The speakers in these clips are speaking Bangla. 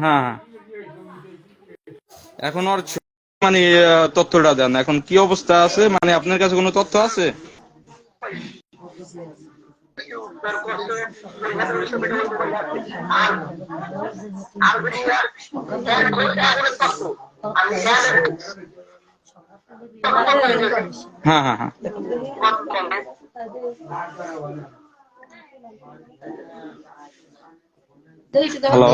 হ্যাঁ, এখন ওর মানে তথ্যটা দেন, এখন কি অবস্থা আছে, মানে আপনার কাছে কোনো তথ্য আছে? হ্যাঁ, হ্যাঁ, হ্যাঁ। হ্যালো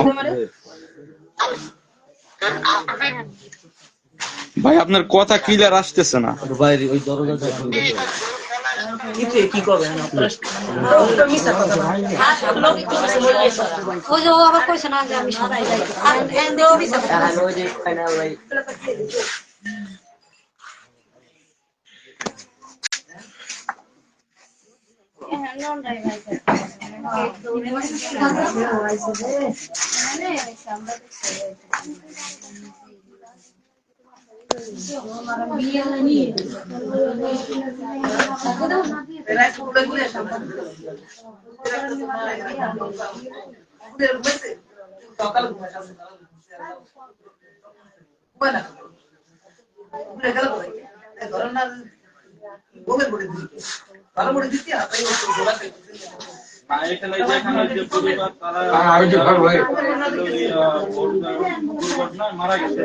ভাই, আপনার কথা ক্লিয়ার আসতেছে না। বাইরে ওই দরজাটা কি করবেন ওই যে আবার কইছে না যে আমি সবাই এখানে যে পরিবার তারা দুর্ঘটনায় মারা গেছে।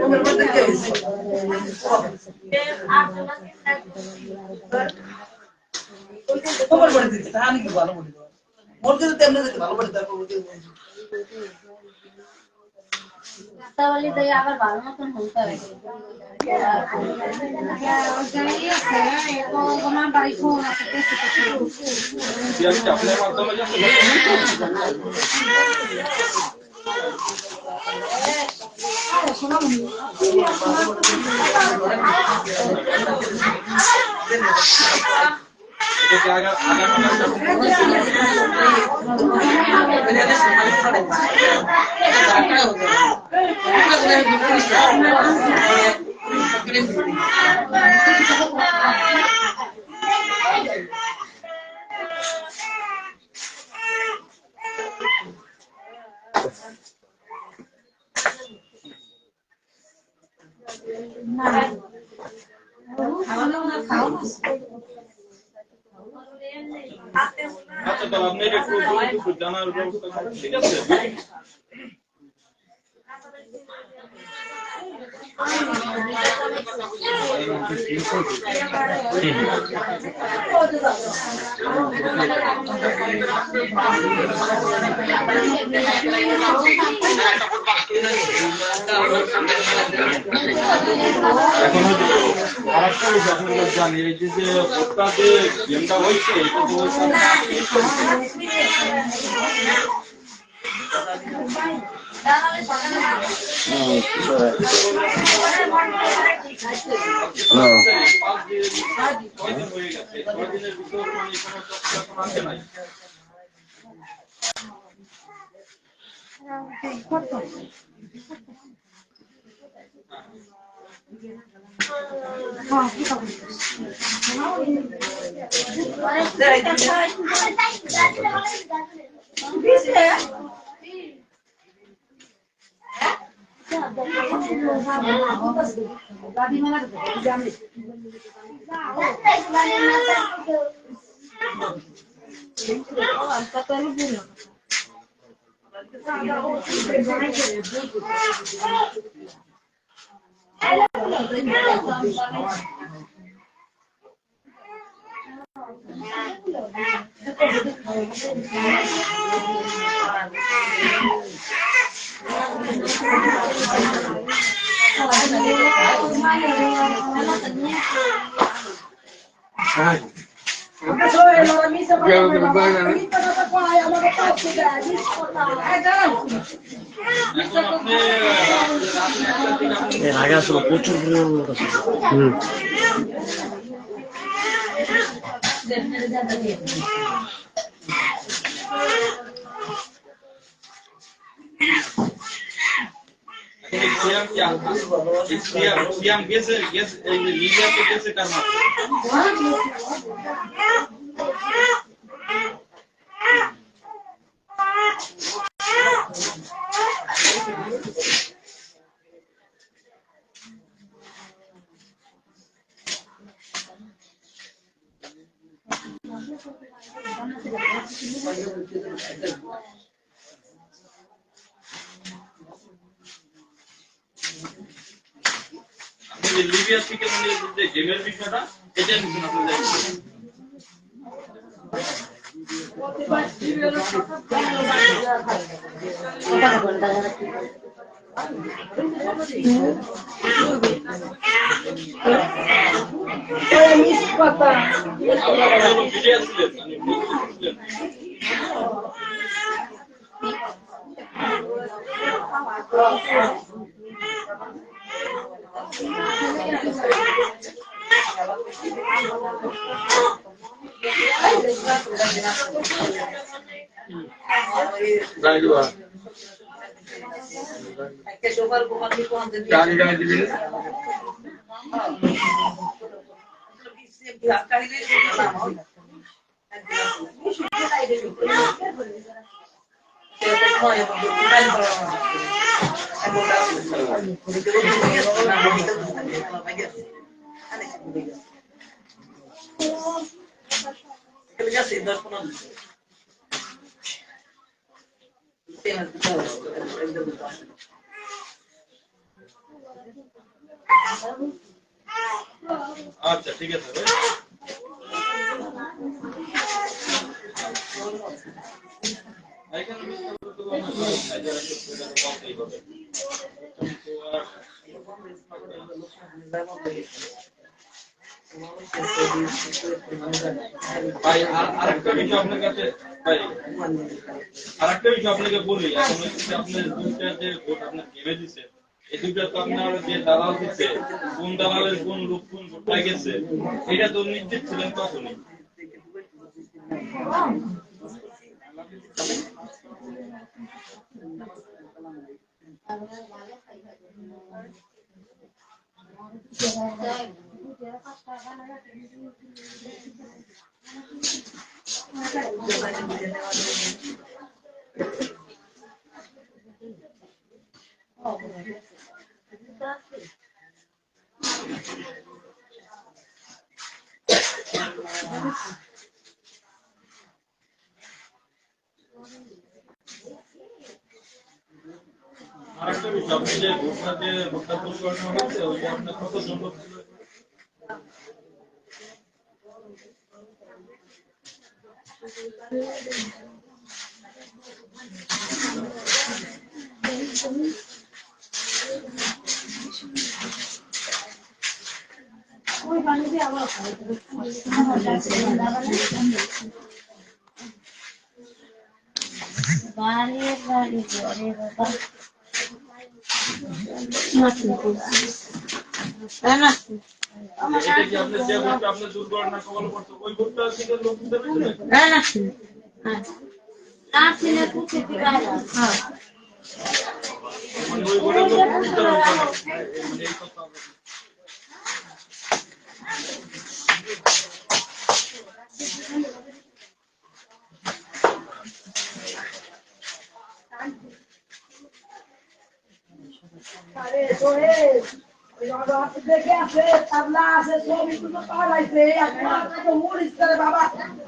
আবার ভালো মতন হতে হবে আপনার মাধ্যমে আচ্ছা, তাহলে আপনি একটু জানার ব্যবস্থা করেন, ঠিক আছে? এখন আরেকটা বিষয় আপনাদের জানি, এই যে ভোটটা যে গেমটা হয়েছে এটা তো আগে আসলে প্রচুর সিয়াম গেছে এই লিবিয়াতে গেছে কার মাধ্যমে? আপনি যে লিবিয়া থেকে মানে যে গেমের বিষয়টা এটা নিছেন আপনাদের আপনারা ভিডিও ছিলেন মানে ছিলেন আচ্ছা ঠিক আছে এখানে মিস্টার তো ভাই আরেকটা বিষয় আপনার কাছে ভাই আরেকটা বিষয় আপনাকে বলি এখন আপনার দুইটা যে ভোট আপনার ঘিরে দিছে এই দুইটা তো আপনার যে দালাল দিচ্ছে কোন দালালের কোন লোক কোন ভোটটা গেছে এটা তো নিশ্চিত ছিলেন তখনই আরেকটা বিষয় আপনি যে ভোটটা পরিচালনা হচ্ছে ওইটা আপনার কতজন লোক ছিল এটা কি আপনি যে ভোটটা আপনার দুর্ঘটনা কবল করতে ওই ভোটটা থেকে লোক দিতে পেরেছিলেন মানে ওই ভোটের লোক দিতে পারবেন মানে এই কথা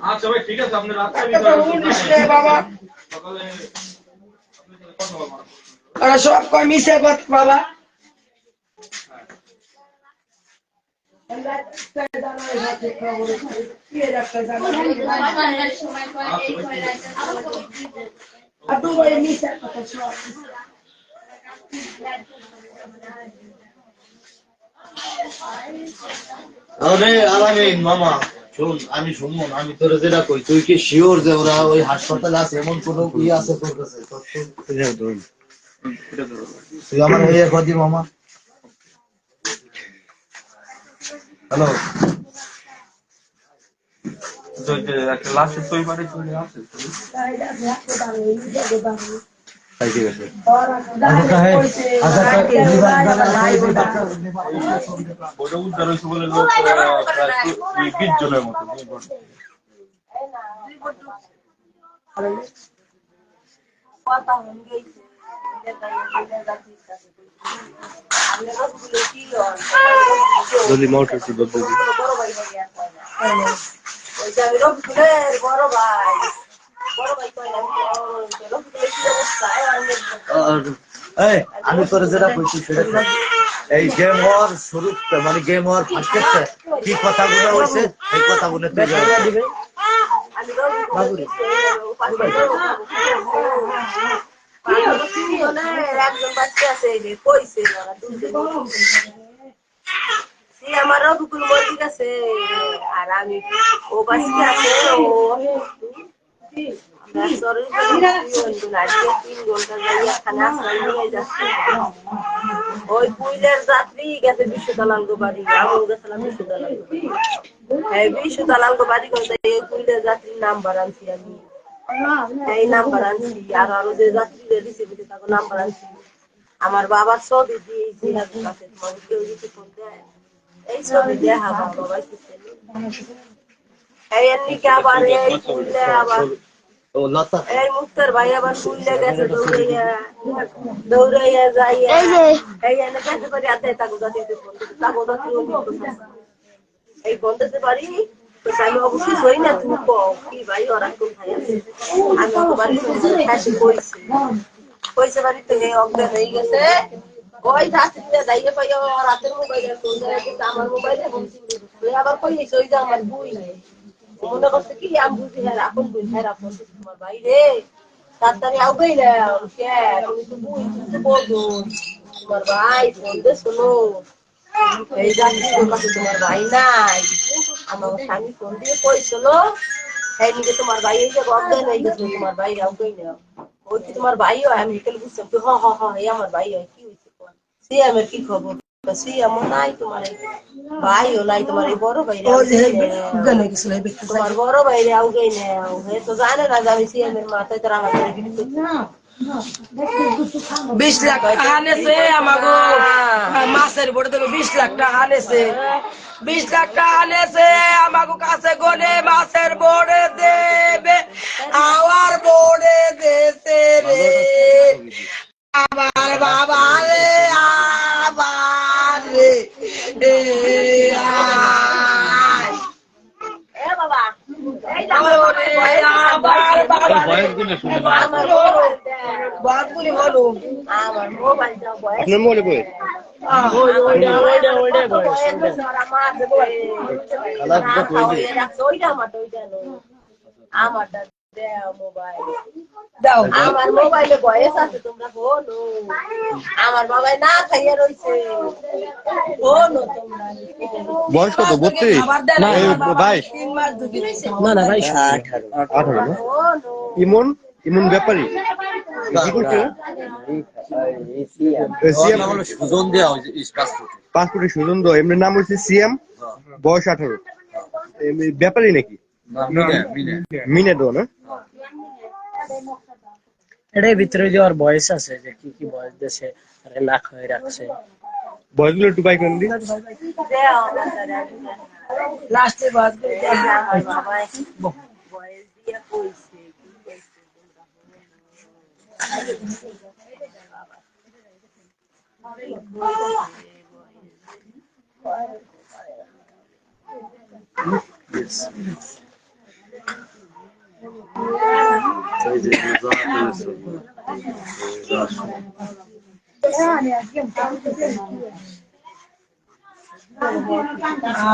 আচ্ছা ভাই ঠিক আছে আপনি রাত্রে সকালে কথা বলবো ওরা সব কয় মিশে কথা বাবা আরে আলামিন মামা শুন আমি শুনবো না আমি তোর যেটা কই তুই কি শিওর যে ওরা ওই হাসপাতালে আছে এমন কোনো ই আছে তোর কাছে তুই আমার এই কথা মামা হ্যালো একটা লাশের তৈরি বাড়ি চলে আসে ঠিক আছে ওটা উদ্ধার হয়েছে বলে লোক প্রায় 20 জনের মতো Dali motor si Bob. ওই যে আমি রবিকুলের বড় ভাই কয় না রবিকুলের কি অবস্থা এই আমি তোরে যেটা বলছি সেটা শোন। এই গেম হওয়ার শুরু মানে গেম হওয়ার ফার্স্টে কি কথাগুলো হয়েছে এই কথাগুলো তুই আমি একজন বাচ্চা আছে কইছে আমার রবিকুল মন্দির আছে আর আমি ও বাচ্চা আছে ওই পুইলের যাত্রী গেছে বিশ্বদালাল বাড়ি আমল গেছিলাম বিশ্বদালাল বিশ্বদালাল বাড়ি করতে এই পুইলের যাত্রীর নাম্বার আনছি আমি এই নাম্বার আনছি আর আরো যে যাত্রীদের রিসিভ তাকে নাম্বার আনছি আমার বাবার ছবি দিয়েছি কাছে তোমার কেউ যদি ফোন দেয় এই ছবি দেখা বাবা এই এমনিকে আবার এই পুইলে আবার এই মুক্তার ভাই আবার পুইলে গেছে দৌড়াইয়া যাইয়া এই এনে যেতে পারি আতে তাকে যাতে ফোন তাকে যাতে এই ফোন দিতে পারি তো আমি অবশ্যই হই না তুমি কও কি ভাই ওরা কোন ভাই আছে আমি তো বাড়ি হাসি কইছি কইছে বাড়ি থেকে অজ্ঞান হয়ে গেছে ওই যাত্রীরা যাইয়ে পাই রাতের মোবাইলে ফোন দেয় কিন্তু আমার মোবাইলে তুই আবার কইছিস ওই যে আমার বই মনে করছে কি আমি বুঝি হ্যাঁ আপন বই হ্যাঁ আপন তোমার বাইরে তাড়াতাড়ি আউবেই না কে তুমি তো বই তুমি বলছো তোমার ভাই ফোন দে শোনো এই যাত্রীদের কাছে তোমার ভাই নাই আমার স্বামী ফোন দিয়ে কইছিল এই নিকে তোমার ভাই এই যে অজ্ঞান হয়ে গেছে তোমার ভাই আউবেই না ওই কি তোমার ভাই হয় আমি কেন বুঝতাম তো হ্যাঁ হ্যাঁ হ্যাঁ এই আমার ভাই হয় কি হয়েছে সে আমার কি খবর সে আমার নাই তোমার ভাইও নাই তোমার এই বড় ভাই তোমার বড় ভাইরে আউগেই নাও হে তো জানে না যে আমি সিএমের মাথায় তোর আমার 20 লাখ টাকা আনেছে আমাগো মাসের বড় দেবে 20 লাখ টাকা আনেছে 20 লাখ টাকা আনেছে আমাগো কাছে গনে মাসের বড়ে দেবে আওয়ার বড়ে দেছে রে আমার বাবা রে আবার রে এ বাবা এই আমার বাবা বাদগুলি হলো আমার মোবাইলটা বয়স আপনার মোবাইলে কই আমারটা দেও মোবাইল দাও আমার মোবাইলে বয়স আছে তোমরা বলো আমার মোবাইল না খাইয়া রইছে বলো তোমরা বয়স কত 32 আবার দেন না, এই 22 3 মাস দুকি না না ভাই 18 না বলো ইমন ব্যাপারী কি করছে সিএম হলো সুজন দেয়া হয়েছে পাসপোর্টে পাসপোর্টে সুজন দো এমনি নাম হচ্ছে সিএম বয়স 18 এমনি ব্যাপারী নাকি মিনে দো না এটার ভিতরে যে ওর বয়স আছে যে কি কি বয়স দেশে আরে না খাই রাখছে বয়সগুলো একটু বাই করেন দিন দেও লাস্টে বাদ করে আমার বাবা বয়স দিয়া কইছে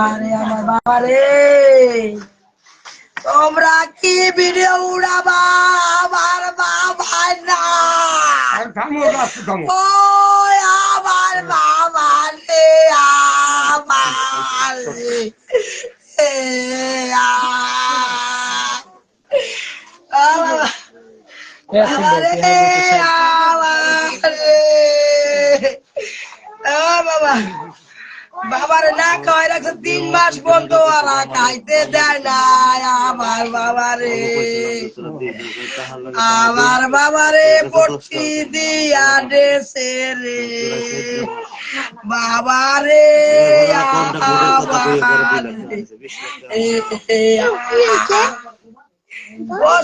আরে আমার বাবা রে তোমরা কি ভিডিও উড়াবা আমার বাবা না ও আমার বাবা রে আমার রে বাবা বাবার না খাওয়াই রাখছে 3 মাস বন্ধ আর খাইতে দেয় না আমার বাবারে পট্টি দিয়া দেশে রে বাবারে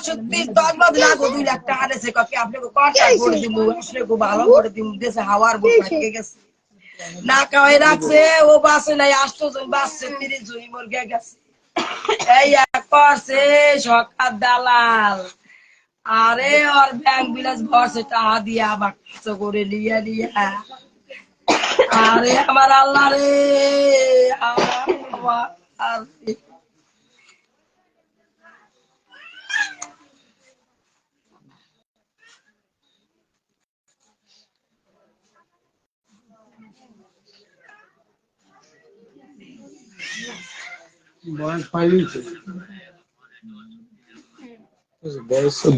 সত্যি তন্মত না 2 লাখ টাকা দিয়েছে কপি আপনাকে কন্ট্রাক্ট করে দিব আপনাকে ভালো করে দিব দেশে হাওয়ার বোট থেকে গেছে না খাওয়াই রাখছে ও বাসে নাই 800 জন বাসছে 30 জন মরে গেছে এই এক করছে সরকার দালাল, আরে ওর ব্যাংক বিলাস ভরছে টাকা দিয়া বাক্স করে লিয়া লিয়া। আরে আমার আল্লাহ রে, আমার আর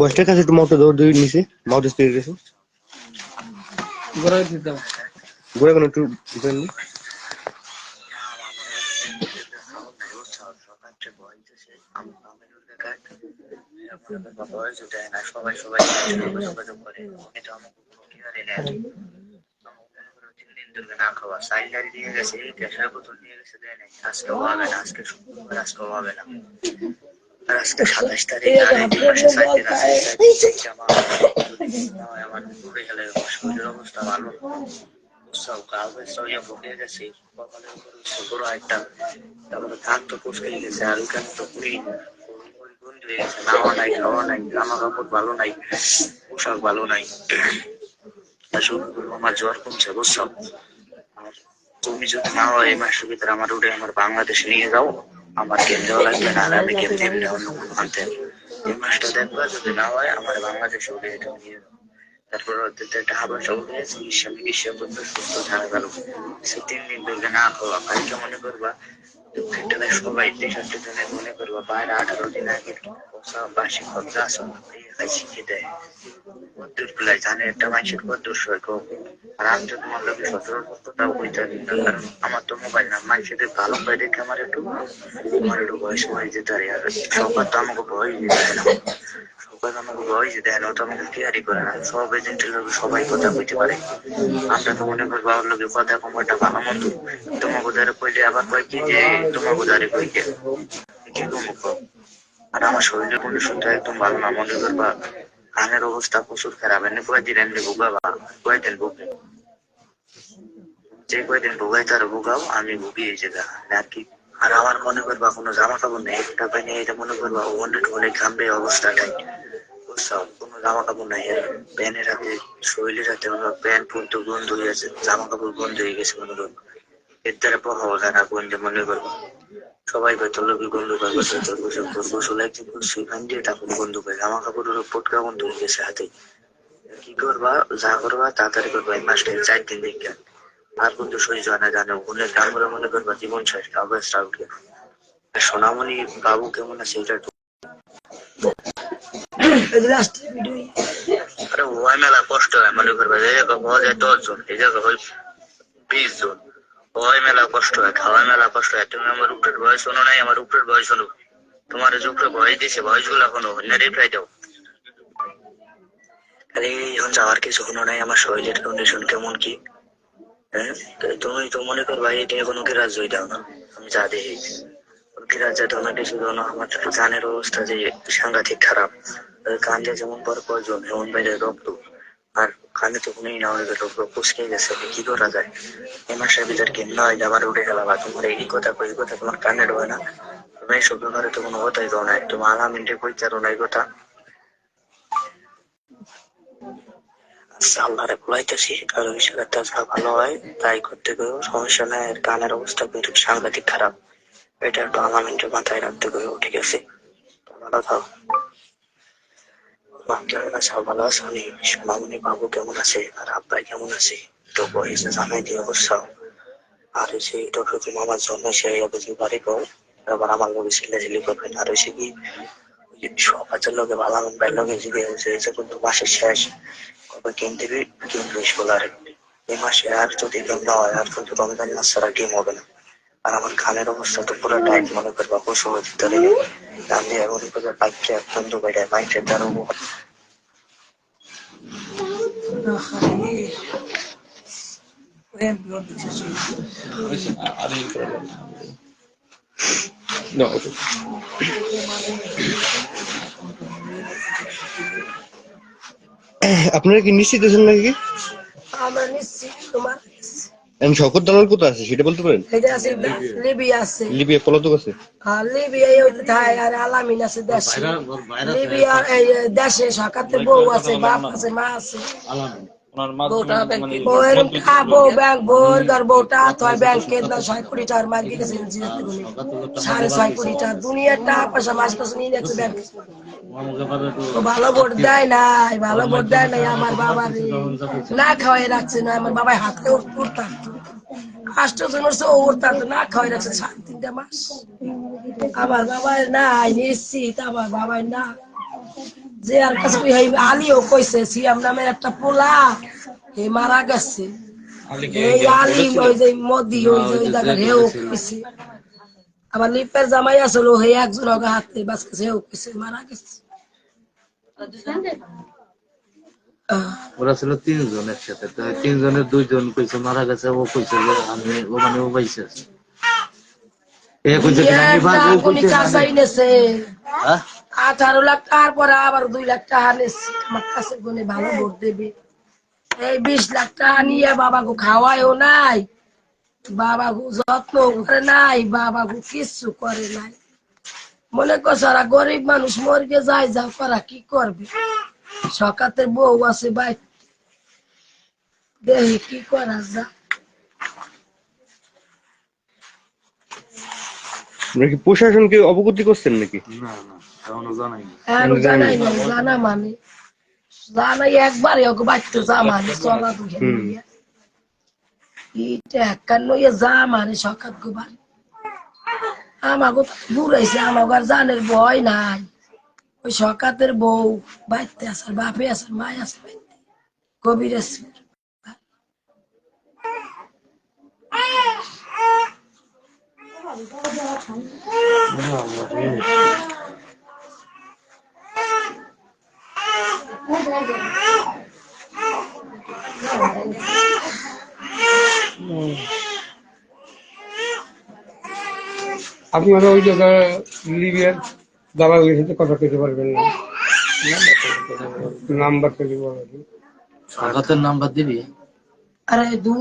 বয়সটার কাছে একটু মাউথটা ধরে ধরে নিছে, মাউথ স্প্রে গেছে ঘুরে কোনো একটু ধরে নি। সবাই সবাই যোগাযোগ করে এটা আমাকে না খাওয়া সাইলারি দিয়ে গেছে, গ্যাসের বোতল নিয়ে গেছে, দেয় নাই। আজকেও হবে না, আজকে শুক্রবার, আজকেও হবে না। আর আজকে 27 তারিখ, আর এই 2 মাসে 4 দিন আছে। আমার পুরো গেলে শরীরের অবস্থা ভালো সব কাগজ সরিয়ে ফুটে গেছে, কপালের উপর শুক্র একটা, তারপরে ধান তো পুষকে গেছে, আর ওখানে তো পুরি বন্ধ হয়ে গেছে, নাওয়া নাই, খাওয়া নাই, জামা কাপড় ভালো নাই, পোশাক ভালো নাই। আমার জ্বর কমছে বুঝছো। আর তুমি যদি না হয় এই মাসের ভিতরে আমার উঠে আমার বাংলাদেশে নিয়ে যাও, আমার গেম দেওয়া লাগবে না, আর আমি গেম দেবি না অন্য কোনো আনতে। এই মাসটা দেখবা, যদি না হয় আমার বাংলাদেশে উঠে এটা নিয়ে যাও। তারপর একটা হাবাসা উঠে চিকিৎসা করতে সুস্থ থাকা গেল। সে 3 দিন ধরে না খাওয়া, কালকে মনে করবা সবাই 63 জনের মনে করবা বাইরে 18 দিন আগে বাসি খরচা আসো শিখে দেয় কদ্দুর গুলাই জানে একটা মানুষের কদ্দুর সয়। আর আমি তো তোমার লোকের 17 বছরটাও হইতে দিন না, কারণ আমার তো মোবাইল না, মানুষের ভালো পাই দেখে আমার একটু বয়স হয়ে যেতে পারে। আর সবার তো আমাকে ভয় যেতে না, সবাই আমাকে ভয় যেতে না, তো আমাকে কেয়ারই করে না। সব এজেন্টের লোক সবাই কথা কইতে পারে, আমরা তো মনে করবো আমার লোকের কথা কমাটা ভালো মন্দ, তোমাকে ধরে কইলে আবার কয় কি যে তোমাকে ধরে কইতে কি কমুক। আর আমার শরীরের কন্ডিশনটা একদম ভালো না, মনে করবা কানের অবস্থা প্রচুর খারাপ। এনে কয়েকদিন এমনি ভোগাবা, কয়েকদিন ভোগে, যে কয়েকদিন ভোগাই তার ভোগাও, আমি ভুগি এই জায়গা আর কি। আর আমার মনে করবা কোনো জামা কাপড় নেই, একটা পাই নেই, এটা মনে করবা অনেক অনেক ঘামবে অবস্থাটাই বুঝছাও। কোনো জামা কাপড় নাই, প্যান্টের হাতে শরীরের হাতে প্যান্ট পর্যন্ত বন্ধ হয়ে আছে, জামা কাপড় বন্ধ হয়ে গেছে মনে করবো। এর দ্বারা প্রভাব যায় না বন্ধে মনে করবো। সবাই হয়তো লোক বন্ধু পায়, গোসল একদিন করছি ওখান দিয়ে তখন বন্ধু পায়, জামা কাপড়ের পটকা বন্ধু হয়ে গেছে হাতে। কি করবা, যা করবা তাড়াতাড়ি করবা, এই মাসটা 4 দিন দেখে আর কিন্তু সহ্য হয় না, জানো ওখানে কাম করে মনে করবা জীবন শেষ, অবস্থা উঠে। আর সোনামণি বাবু কেমন আছে এটা একটু আরে ওই মেলা কষ্ট হয় মনে করবা, এই জায়গা পাওয়া যায় 10 জন, এই জায়গা হয় 20 জন, ওই মেলা কষ্ট হয়, খাওয়াই মেলা কষ্ট হয়। তুমি আমার উপরের বয়স শোনো নাই, আমার উপরের বয়স শোনো, তোমার যে উপরে বয়স দিয়েছে বয়স গুলো এখনো রিপ্লাই দাও। আরে এখন যাওয়ার কিছু হলো নাই, আমার শরীরের কন্ডিশন কেমন কি, হ্যাঁ তুমি তো মনে করবা এটা কোনো গ্রাহ্য দাও না, আমি যা দেখি গ্রাহ্য দাও না, কিছু দাও না। আমার কানের অবস্থা যে সাংঘাতিক খারাপ, কান দিয়ে যেমন পর জন এমন বাইরে রক্ত, আর কানে তো কোনোই না, অনেক রক্ত পুষকে গেছে। কি করা যায়, এই মাসের ভিতর কেন হয় আবার উঠে গেল, বা তোমার এই কথা কই কথা তোমার কানে ঢোকে না, তুমি এইসব ব্যাপারে তো কোনো কথাই দাও না, তোমার আলামিনটে কইতে পারো না এই কথা। আল্লাহরে বলাইতেছি, আর বিষয়টা যা ভালো হয় তাই করতে গেলেও সমস্যা নাই। আর কানের অবস্থা কিন্তু সাংঘাতিক খারাপ, এটা একটু আলামিনটে মাথায় রাখতে গেলেও ঠিক আছে। ভালো থাও, কেমন আছে, ভালো আছো? আমি সোনামণি বাবু কেমন আছে, আর আব্বাই কেমন আছে তো বয়সে জানাই দিয়ে অবস্থাও। আর হচ্ছে এটা প্রথম আমার জন্য সেই অবধি বাড়ি পাও, আবার আমার লোক ছেলেঝেলি করবেন। আর হচ্ছে কি সকালের লোকে ভালো ভাই লোকে জিগে হয়েছে কিন্তু মাসের শেষ কবে গেম দিবি, গেম বেশ বলে। আর এই মাসে আর যদি গেম না হয় আর কিন্তু রমজান মাস ছাড়া গেম হবে না। আর আমার খানের অবস্থা তো পুরো টাইট, মনে করবা পশু ভিতরে গান দিয়ে মনে করবে বাইকটা বন্ধু বাইরে বাইকের দ্বারা আপনারা কি নিশ্চিত আছেন নাকি? আমরা নিশ্চিত, তোমার শওকত দালাল কোথায় আছে সেটা বলতে পারেন? এই যে আছে লিবিয়া আছে, লিবিয়া পলাতক আছে। আর লিবিয়া ওই থাই আর আলামিন আছে দেশে। লিবিয়া এই দেশে সরকারতে বউ আছে, বাপ আছে, মা আছে। ওনার বউটা মাধ্যমে ব্যাংকে মানে বউয়ের বউ ব্যাংক বউর ঘর বউটা থয় ব্যাংকে না 6 কোটি টাকার মার গেছে জিনিস গুলি 6.5 কোটি টাকা দুনিয়ার টাকা পয়সা মাস মাস নিয়ে যাচ্ছে ব্যাংক। তো ভালো ভোট দেয় নাই, ভালো ভোট দেয় নাই আমার বাবা না খাওয়াই রাখছে না, আমার বাবাই হাতে উঠতাম 8 জন উঠতাম না খাওয়াই রাখছে 3.5 মাস। আমার বাবার নাই নিশ্চিত, আমার বাবার না যে আর কাছে আলিও কইছে সিয়াম নামের একটা পোলা এ মারা গেছে, এই আলি ওই যে মোদি ওই যে জায়গা হেও কইছে। আবার লিপের জামাই আসলো হে একজন ওগা হাতে বাস কাছে হেও কইছে মারা গেছে। ওরা ছিল 3 জন একসাথে, তো 3 জনের 2 জন কইছে মারা গেছে, ও কইছে যে আমি ও মানে ও বাইছে আছে। এ কইছে কি আমি বাজ ও কইছে চাষাই নেছে হ্যাঁ 18 লাখ টাকার পরে আবার 2 লাখ টাকা নেছে আমার কাছে গুনে ভালো ভোট দেবে। এই 20 লাখ টাকা নিয়ে বাবাকে খাওয়ায়ও নাই, বাবাকে যত্ন করে নাই, বাবাকে কিছু করে নাই। মনে করছে ওরা গরিব মানুষ মরকে যায় যা করা কি করবে, সকাতের বউ আছে ভাই দেখি কি করা যা। নাকি প্রশাসনকে অবগতি করছেন নাকি? না না এখনো জানাই না। জানাই নাই, জানা মানে জানাই একবারে ওকে বাচ্চা যা মানে চলা দুঃখে ইটা একখান নইয়া যা মানে সকাত গোবার আমাকে বুড়াইছে, আমাকে আর জানের ভয় নাই। ওই সকাতের বউ বাইতে আসার বাপে আসার মায় আছে বাইতে কবির আছে। আপনারা ওই জায়গায় লিবিয়ার দালালের সাথে কথা কইতে পারবেন না, নাম্বার থেকে বলবেন। সরকারের নাম্বার দিবি আরে দু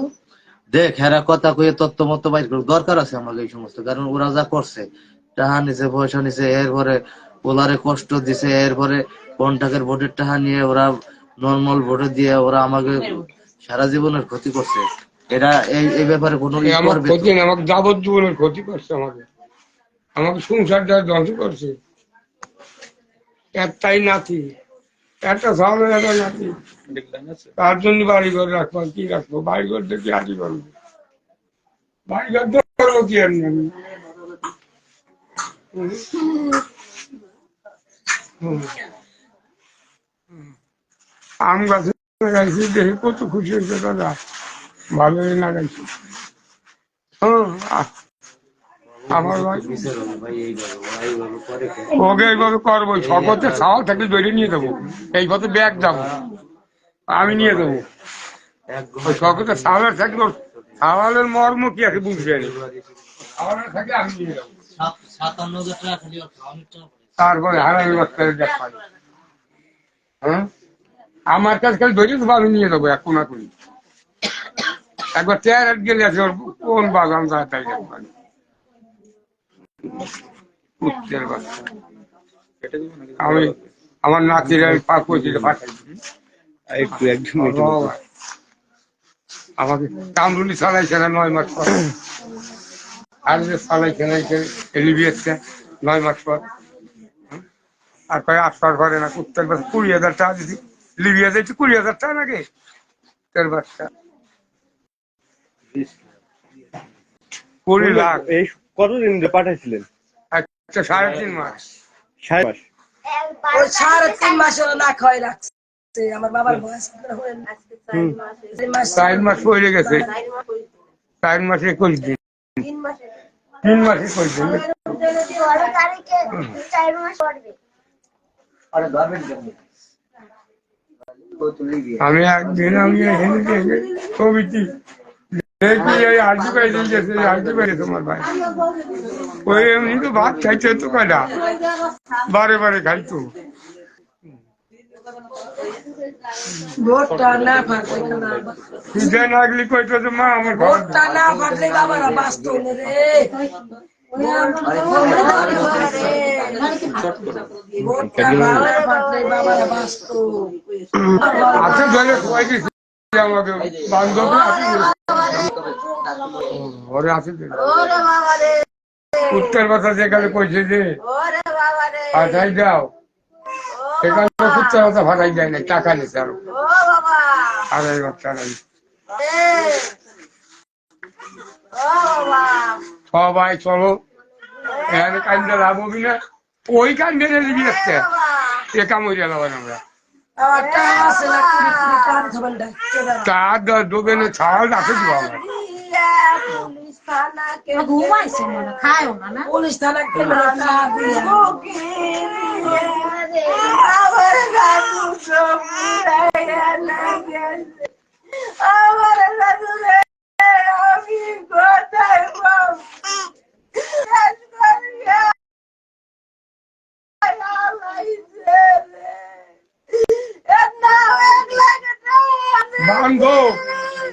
দেখ হেরা কথা কয়ে তত্ত্ব মত বাইর কর দরকার আছে আমাকে এই সমস্ত, কারণ ওরা যা করছে টাকা নিছে পয়সা নিছে, এরপরে ওলারে কষ্ট দিছে, এরপরে কন্টাকের ভোটের টাকা নিয়ে ওরা নর্মাল ভোটে দিয়ে ওরা আমাকে সারা জীবনের ক্ষতি করছে। এরা এই ব্যাপারে কোনো আমার ক্ষতি না, আমাকে যাবজ্জীবনের ক্ষতি করছে, আমাকে আমাকে সংসারটা ধ্বংস করছে। একটাই নাতি, একটা সামনে একটা নাতি, তার জন্য বাড়ি ঘর রাখবো, কি রাখবো বাড়ি ঘর দেখে আদি করবো, বাড়ি ঘর করবো কি আমি আম গাছে লাগাইছি দেখে কত খুশি হয়েছে দাদা, ভালোই লাগাইছি। আমার ভাই ওকে এইভাবে করবো, সকলতে সাওয়াল থাকলে বেরিয়ে নিয়ে দেবো, এই পথে ব্যাগ যাবো আমি নিয়ে দেবো। ওই সকলতে সাওয়াল থাকলে সাওয়ালের মর্ম কি আছে বুঝবে না, সাওয়ালের থাকলে আমি নিয়ে যাবো। তারপরে হারামি বাচ্চাদের দেখ পাই, হ্যাঁ আমার কাছে খালি ধরে দেবো, আমি নিয়ে দেবো এক কোনা করি। একবার চেয়ার গেলে আছে ওর কোন বাগান যায় তাই দেখবেন কুত্তের বাচ্চা। আমি আমার নাতির আমি পাক করছি পাঠাই একটু একদম আমাকে কামরুলি চালাইছে না 9 মাস পর, আর যে চালাইছে না লিবিয়াতে 9 মাস পর, আর কয় আটকার করে না কুত্তের বাচ্চা। 20,000 টাকা দিদি লিবিয়া যাইতে 20,000 টাকা নাকি কুত্তের বাচ্চা 20 লাখ। এই কতদিন ধরে পাঠাইছিলেন? আচ্ছা 3.5 মাস। 6 মাস। ওই 3.5 মাস ওরা না খাওয়াই রাখছে আমার বাবার বয়স 4 মাস পড়ে গেছে, 4 মাসে 21 দিন, 3 মাসে 21 দিন। আমি একদিন আমি কমিটি দেখি এই আলটু করে দিয়েছে, আলটু করে তোমার ভাই ওই এমনি তো ভাত খাইছে তো কয়টা বারে বারে খাইতো, ভোটটা না ফাটলে না তুই নাগলি কইতো যে মা আমার ঘর ভোটটা না ফাটলে বাবারা বাঁচত না রে ভোটটা না ফাটলে বাবারা বাঁচত আছে ধরে সবাই দিছি আমাকে বান্ধব ঘরে আছে উত্তর কথা যেখানে কইছে যে ফাটাই দাও সেখানে উত্তর কথা ফাটাই যায় না টাকা নিছে আরো 2.5 টাকা নাই সবাই চলো এখানে কান্দে লাভ হবি না ওই কান্দে দিবি আসতে এ কাম হইয়া লাগান আমরা তার দোকানে ছাড় রাখে দিব আমার ঘুমাইছে মনে খায় না পুলিশ থানা বান্ধব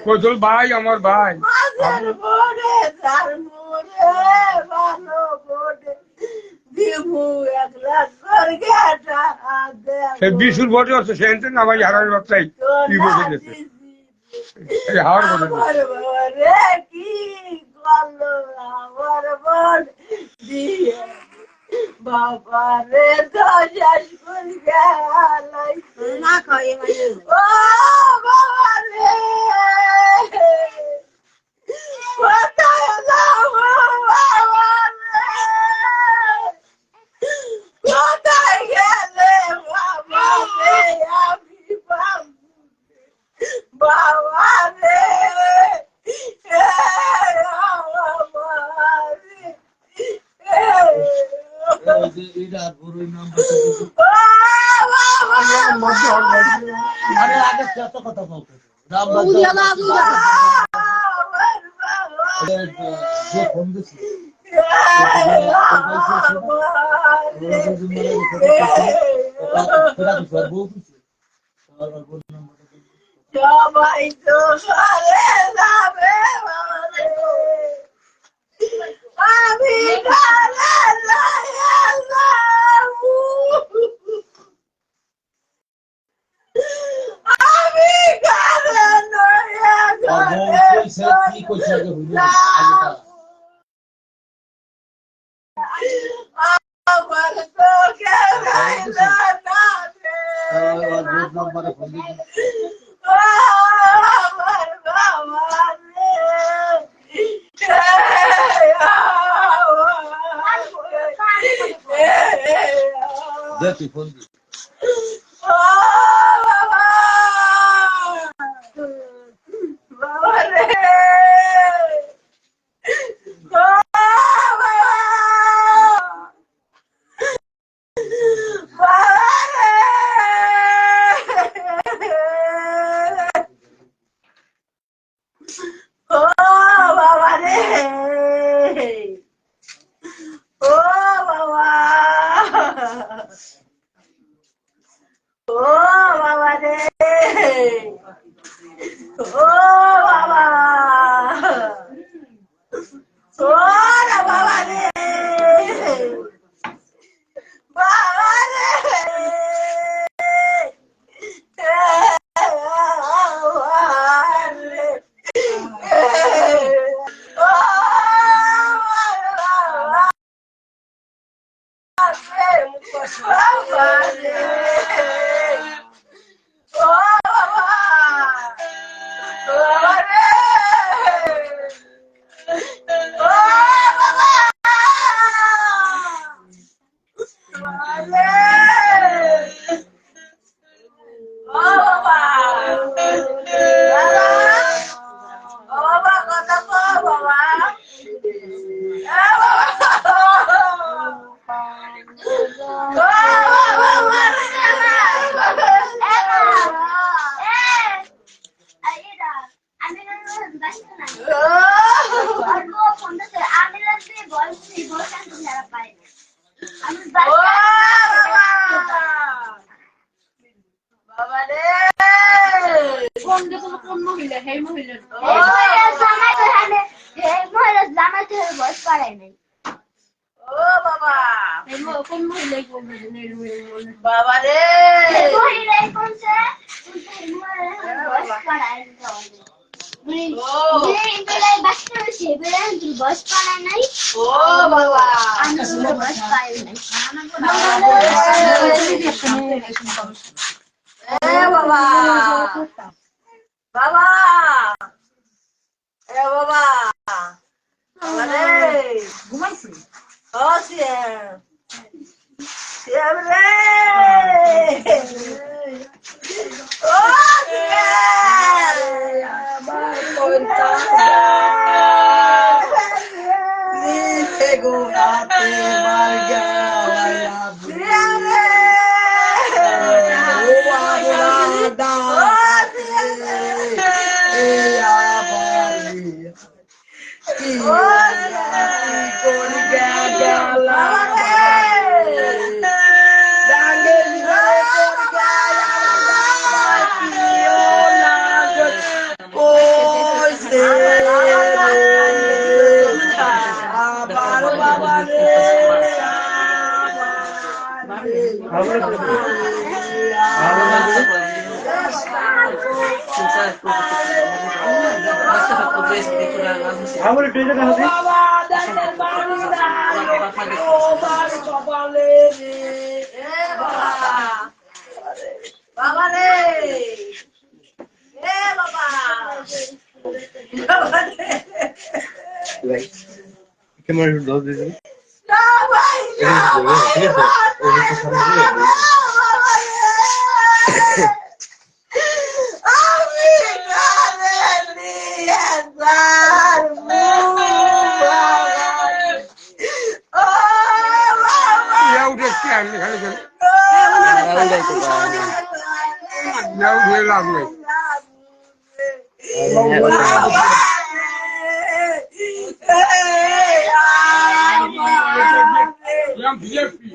কইল ভাই আমার ভাই সে বিশুর ভোটে হচ্ছে সেখানে না ভাই হারার বাচ্চাই কি বসে গেছে হাওয়ার ভোটে কি করলো আমার বোন দিয়ে বাবা রে দশ করে না খাই ও বাবা রে কোথায় যাবো বাবা রে কোথায় গেলে বাবা রে আমি বাবা রে কথা বলতে ফোন দিচ্ছি সবাই তো ঘরে যাবে আমি কি কইছে আমার তো নাম্বারে ফোন দিচ্ছি আমার বাবা দে তুই ফোন দিস বাবা রে কোন দেখো কোন মহিলা হে মহিলা বয়স পারে নাই ও বাবা কোন মহিলা বাবা রে বয়স পাড়ায় নাই ও বাবা বয়স পায় নাই বাবা বাবা বাবা বাবা রে ঘুমাইছি ও সিয়াম সিয়াম রে ও সিয়াম আমার কোনটা नीचे गुराते मर गया সিয়াম রে ओ बाबा दाते ए आबारी की कोन गया गला डांगे रे कोन गया कियो लाग कोई से आबार बाबा रे বাবা দেশের বাড়ি নাই ও বার কপালে রে বাবা বাবা রে বাবা বাবা রে ক্যামেরা দোষ দিয়েছেন না ভাই না ঠিক আছে ওই তো সামনে আমি গানে নিয়ে যার ও বাবা ইয়া উঠে কি আনলি খালি খালি ইয়া উঠে লাভ নেই ইয়া বিএপি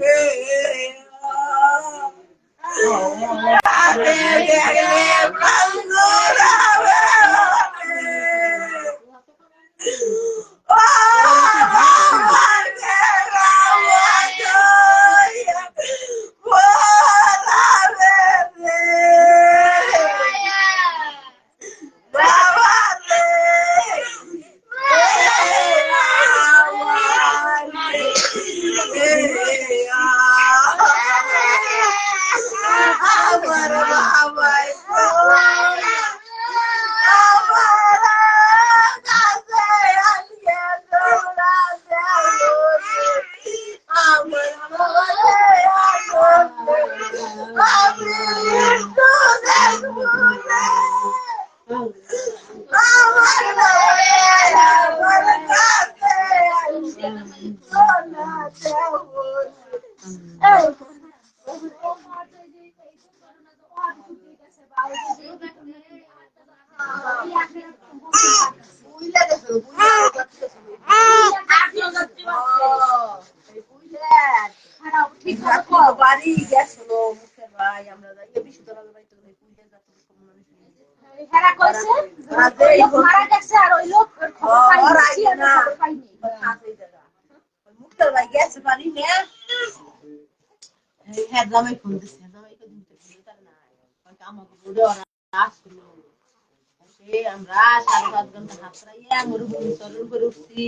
বাড়ি গেছিল মুখের ভাই আমরা হেরা কইছে মারা গেছে আর ওই লোক খবর পাইনি মুখের ভাই গেছে বাড়ি নে হ্যাঁ জামাই ফোন দিছে জামাইকে দিতে তার না আমাকে বলে ওরা আসলো আমরা 7:30 ঘন্টা হাতরাইয়া মরুভূমি চলন করে উঠছি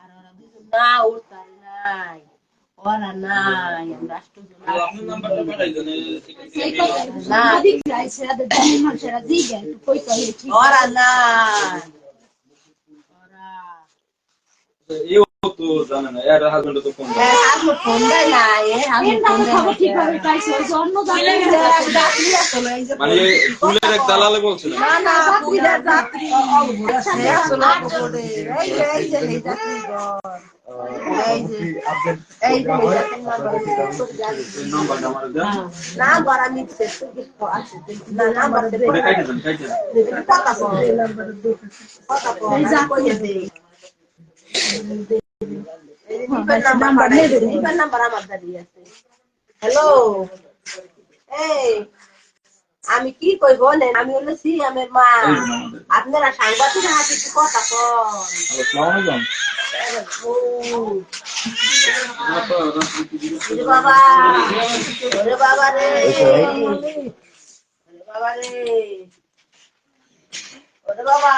আর ওরা দুজন না উঠতার নাই ওরা নাই আমরা আপনার নাম্বারটা পাঠাই দেন না দিক যাইছে আদে দিন মানুষরা দিগে কই কই ঠিক ওরা নাই ওরা ইও তো জানে না এর হাজবেন্ড তো ফোন করে আজকে ফোন দেয় না কেন খবর ঠিক ভাবে পাইছে ওই জন্য জানে যাত্রী আসলে এই যে মানে ফুলের এক দালালে বলছিল না না পুলিশের যাত্রী আসলে বলে এই যে যাত্রী এই যে নাম্বারটা আমার দেন না বড় মিছে না নাম্বার দে ওটা কাইতে দেন কথা কো কথা কো এই যা কই দে এই নাম্বার আমার দাঁড়িয়ে আছে হ্যালো এই আমি কি কই বলেন, আমি হলো সিএমের মা। আপনারা সাংবাদিক না কিছু কথা কন। আসসালামু আলাইকুম। ওরে বাবা, ওরে বাবা রে, ওরে বাবা রে, ওরে বাবা।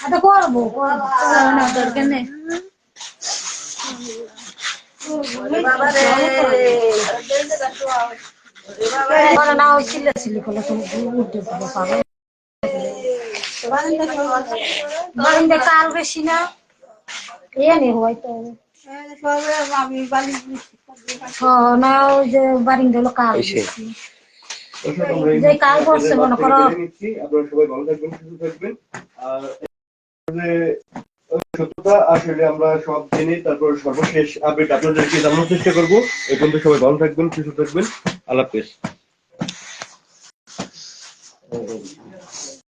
এটা করবো না দরকার নেই। ওরে বাবা রে, না ছিলে ছিলে করে তুমি উঠতে পারো। বারিন্দা কাল বেশি না এ নেই হয়তো না ওই যে বারিন্দা হলো কাল বেশি যে কাল করছে মনে করো। আপনারা সবাই ভালো থাকবেন, সুস্থ থাকবেন। আর সত্যতা আসলে আমরা সব জেনে তারপর সর্বশেষ আপডেট আপনাদেরকে জানানোর চেষ্টা করবো। এই পর্যন্ত সবাই ভালো থাকবেন, সুস্থ থাকবেন। আল্লাহ হাফেজ।